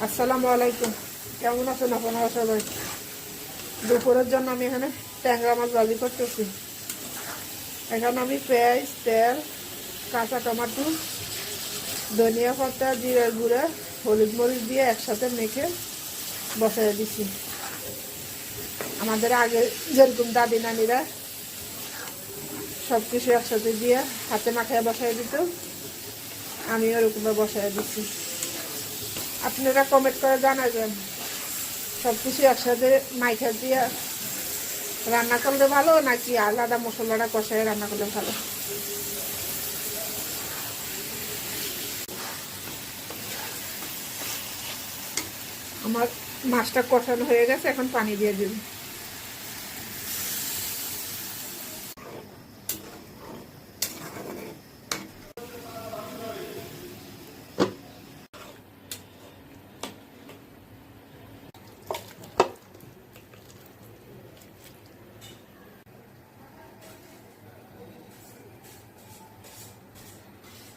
আসসালামু আলাইকুম। কেমন আছেন আপনারা সবাই? দুপুরের জন্য আমি এখানে ট্যাংরা মাছ ভাজি করতেছি। এখানে আমি পেঁয়াজ, তেল, কাঁচা টমাটো, ধনিয়া পাতা, জিরা গুঁড়া, হলুদ মরিচ দিয়ে একসাথে মেখে বসাই দিছি। আমাদের আগে যেরকম দাদি নানিরা সব কিছু একসাথে দিয়ে হাতে মাখায় বসাই দিত, আমি ওরকমভাবে বসাই দিচ্ছি। আপনারা কমেন্ট করে জানাবেন সব কিছু একসাথে মাইখা দিয়ে রান্না করলে ভালো নাকি আলাদা মশলাটা কষায় রান্না করলে ভালো। আমার মাছটা কষানো হয়ে গেছে, এখন পানি দিয়ে দিন।